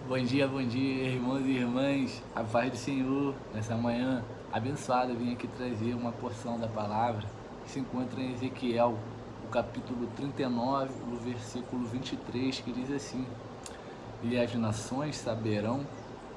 Bom dia, irmãos e irmãs. A paz do Senhor. Nessa manhã abençoada, eu vim aqui trazer uma porção da palavra que se encontra em Ezequiel, o capítulo 39, o versículo 23, que diz assim: E as nações saberão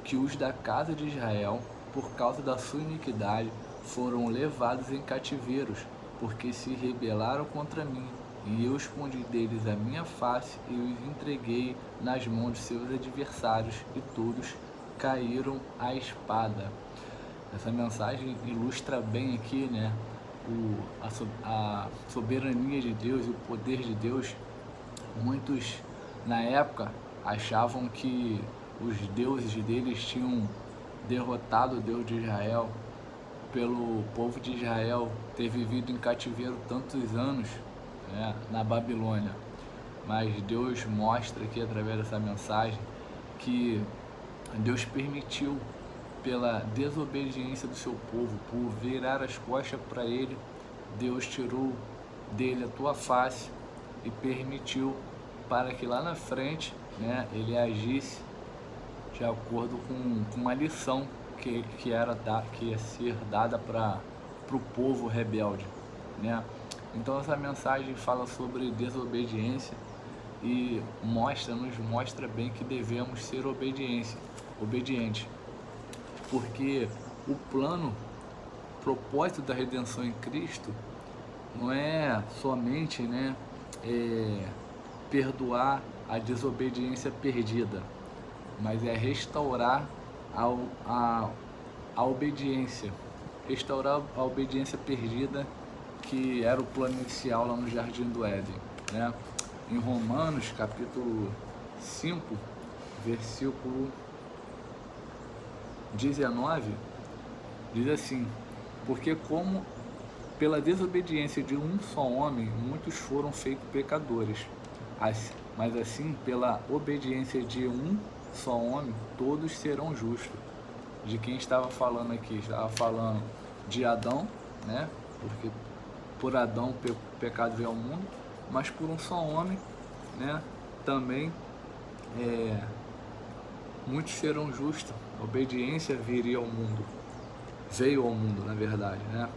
que os da casa de Israel, por causa da sua iniquidade, foram levados em cativeiros, porque se rebelaram contra mim. E eu escondi deles a minha face e os entreguei nas mãos de seus adversários, e todos caíram à espada. Essa mensagem ilustra bem aqui, né, a soberania de Deus e o poder de Deus. Muitos, na época, achavam que os deuses deles tinham derrotado o Deus de Israel, pelo povo de Israel ter vivido em cativeiro tantos anos, né, na Babilônia. Mas Deus mostra aqui, através dessa mensagem, que Deus permitiu, pela desobediência do seu povo, por virar as costas para ele, Deus tirou dele a tua face e permitiu para que lá na frente, né, ele agisse de acordo com uma lição que ia ser dada para o povo rebelde, né? Então essa mensagem fala sobre desobediência e nos mostra bem que devemos ser obedientes, porque o plano, propósito da redenção em Cristo não é somente, né, perdoar a desobediência perdida, mas é restaurar a obediência, restaurar a obediência perdida, que era o plano inicial lá no Jardim do Éden, né? Em Romanos capítulo 5, versículo 19, diz assim: porque como pela desobediência de um só homem muitos foram feitos pecadores, mas assim pela obediência de um só homem todos serão justos. De quem estava falando aqui? Estava falando de Adão, né? Porque por Adão o pecado veio ao mundo, mas por um só homem, né, também muitos serão justos. A obediência viria ao mundo, veio ao mundo, na verdade, né?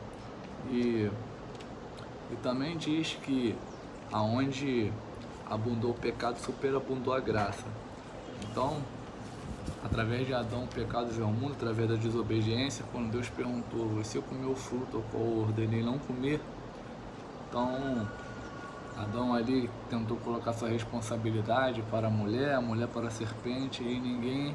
E também diz que aonde abundou o pecado, superabundou a graça. Então, através de Adão, o pecado veio ao mundo, através da desobediência. Quando Deus perguntou: você comeu o fruto ao qual eu ordenei não comer? Então, Adão ali tentou colocar sua responsabilidade para a mulher para a serpente, e ninguém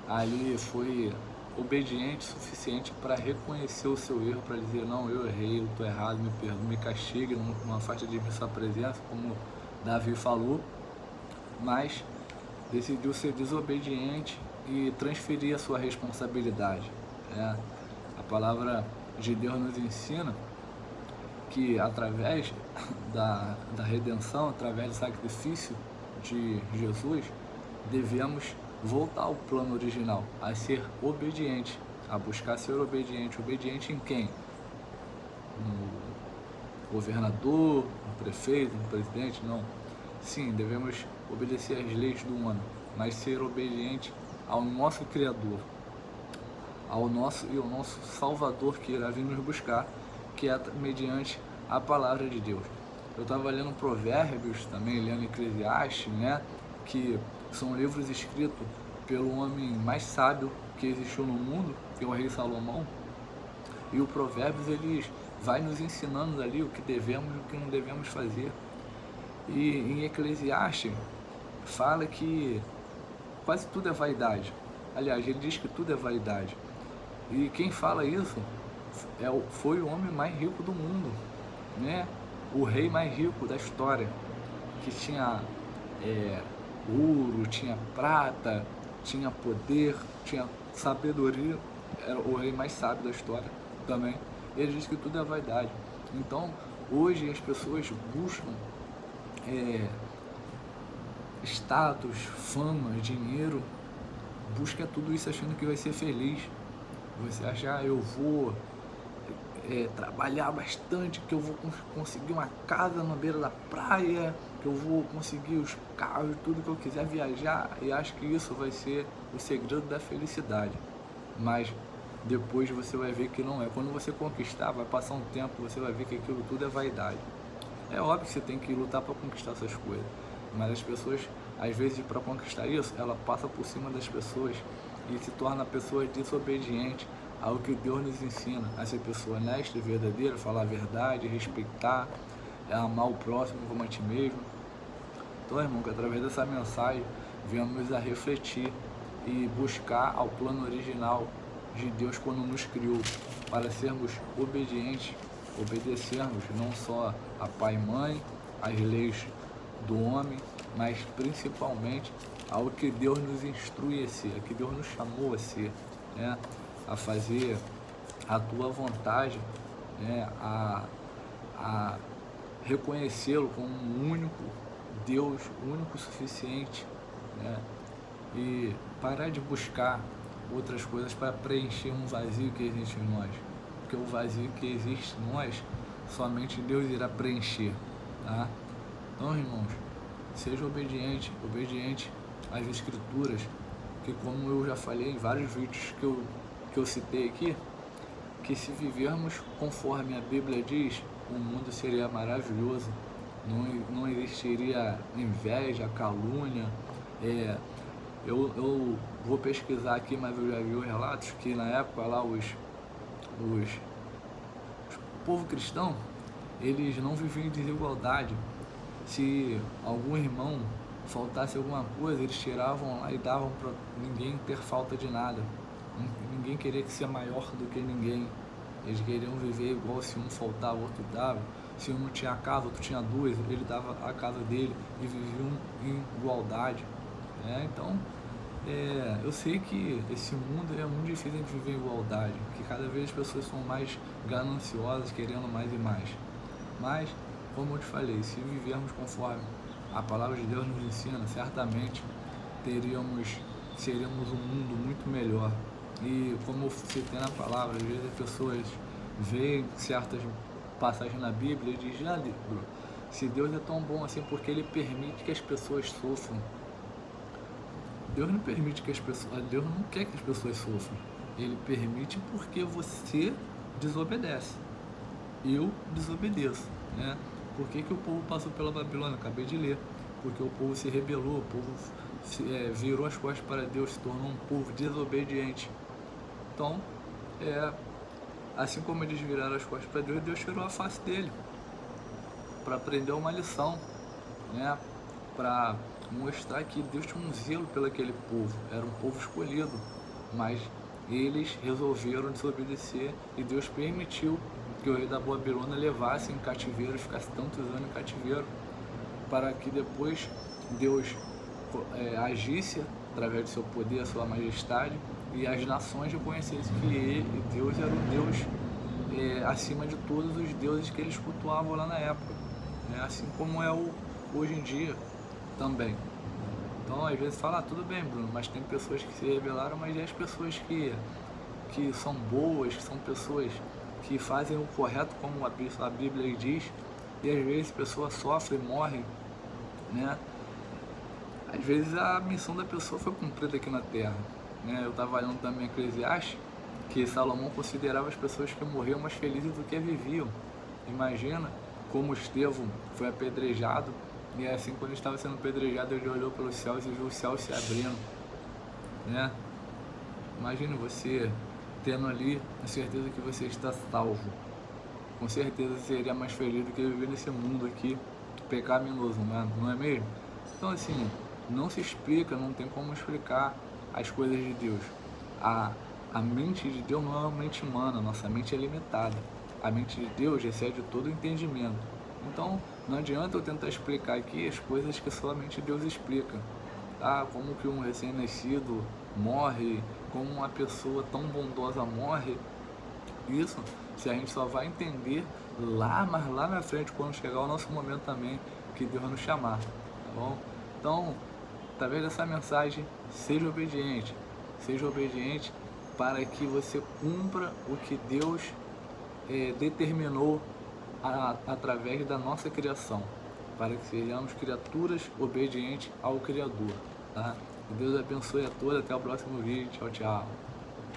ali foi obediente o suficiente para reconhecer o seu erro, para dizer: não, eu errei, eu estou errado, me perdoe, me castigue, não afaste de mim sua presença, como Davi falou. Mas decidiu ser desobediente e transferir a sua responsabilidade, né? A palavra de Deus nos ensina que através da redenção, através do sacrifício de Jesus, devemos voltar ao plano original, a ser obediente, a buscar ser obediente. Obediente em quem? No governador, no prefeito, no presidente? Não. Sim, devemos obedecer às leis do humano, mas ser obediente ao nosso Criador, ao nosso Salvador, que irá vir nos buscar, que é mediante a palavra de Deus. Eu estava lendo Provérbios, também lendo Eclesiastes, né, que são livros escritos pelo homem mais sábio que existiu no mundo, que é o rei Salomão. E o Provérbios, ele vai nos ensinando ali o que devemos e o que não devemos fazer. E em Eclesiastes fala que quase tudo é vaidade. Aliás, ele diz que tudo é vaidade. E quem fala isso foi o homem mais rico do mundo, né? O rei mais rico da história, que tinha ouro, tinha prata, tinha poder, tinha sabedoria. Era o rei mais sábio da história também. Ele diz que tudo é vaidade. Então, hoje as pessoas buscam status, fama, dinheiro, busca tudo isso achando que vai ser feliz. Você acha: eu vou trabalhar bastante, que eu vou conseguir uma casa na beira da praia, que eu vou conseguir os carros, tudo que eu quiser viajar, e acho que isso vai ser o segredo da felicidade. Mas depois você vai ver que não é. Quando você conquistar, vai passar um tempo, você vai ver que aquilo tudo é vaidade. É óbvio que você tem que lutar para conquistar essas coisas, mas as pessoas, às vezes, para conquistar isso, ela passa por cima das pessoas e se torna pessoas desobedientes ao que Deus nos ensina, a ser pessoa honesta e verdadeira, falar a verdade, respeitar, amar o próximo como a ti mesmo. Então, irmão, que através dessa mensagem venhamos a refletir e buscar ao plano original de Deus quando nos criou, para sermos obedientes, obedecermos não só a pai e mãe, às leis do homem, mas principalmente ao que Deus nos instrui a ser, a que Deus nos chamou a ser, né? A fazer a tua vontade, né? A reconhecê-lo como um único Deus, único suficiente, né? E parar de buscar outras coisas para preencher um vazio que existe em nós, porque o vazio que existe em nós, somente Deus irá preencher, tá? Então, irmãos, seja obediente às Escrituras, que como eu já falei em vários vídeos que eu citei aqui, que se vivermos conforme a Bíblia diz, o mundo seria maravilhoso, não existiria inveja, calúnia. Eu vou pesquisar aqui, mas eu já vi os relatos que na época lá o povo cristão, eles não viviam em desigualdade. Se algum irmão faltasse alguma coisa, eles tiravam lá e davam para ninguém ter falta de nada. Ninguém queria ser maior do que ninguém. Eles queriam viver igual, se um faltava, o outro dava. Se um não tinha casa, o outro tinha duas, ele dava a casa dele e viviam em igualdade. Então, eu sei que esse mundo é muito difícil de viver em igualdade, que cada vez as pessoas são mais gananciosas, querendo mais e mais. Mas, como eu te falei, se vivermos conforme a palavra de Deus nos ensina, certamente seríamos um mundo muito melhor. E como eu citei na palavra, às vezes as pessoas veem certas passagens na Bíblia e dizem, se Deus é tão bom assim, porque Ele permite que as pessoas sofram. Deus não permite que as pessoas, Deus não quer que as pessoas sofram. Ele permite porque você desobedece. Eu desobedeço, né? Por que o povo passou pela Babilônia? Acabei de ler. Porque o povo se rebelou, o povo virou as costas para Deus, se tornou um povo desobediente. Então, assim como eles viraram as costas para Deus, Deus tirou a face dele para aprender uma lição, né? Para mostrar que Deus tinha um zelo pelo aquele povo, era um povo escolhido, mas eles resolveram desobedecer e Deus permitiu que o rei da Babilônia levasse em cativeiro, ficasse tantos anos em cativeiro, para que depois Deus agisse através do seu poder, a sua majestade, e as nações reconhecessem que ele, Deus, era o Deus acima de todos os deuses que eles cultuavam lá na época, né? Assim como é hoje em dia também. Então, às vezes fala, tudo bem, Bruno, mas tem pessoas que se rebelaram, mas e as pessoas que são boas, que são pessoas que fazem o correto, como a Bíblia diz, e às vezes a pessoa sofre, morre, né? Às vezes a missão da pessoa foi cumprida aqui na Terra, né? Eu estava lendo também Eclesiastes, que Salomão considerava as pessoas que morriam mais felizes do que viviam. Imagina como Estevão foi apedrejado, e assim, quando ele estava sendo apedrejado, ele olhou pelos céus e viu os céus se abrindo, né? Imagina você tendo ali a certeza que você está salvo. Com certeza seria mais feliz do que viver nesse mundo aqui pecaminoso, não é mesmo? Então, assim, não se explica, não tem como explicar as coisas de Deus. A mente de Deus não é uma mente humana, nossa mente é limitada. A mente de Deus excede todo o entendimento. Então, não adianta eu tentar explicar aqui as coisas que somente Deus explica. Como que um recém-nascido morre, como uma pessoa tão bondosa morre. Isso, se a gente só vai entender mas lá na frente, quando chegar o nosso momento também, que Deus nos chamar, tá bom? Então, através dessa mensagem, seja obediente para que você cumpra o que Deus determinou através da nossa criação, para que sejamos criaturas obedientes ao Criador. Tá? Que Deus abençoe a todos. Até o próximo vídeo. Tchau, tchau.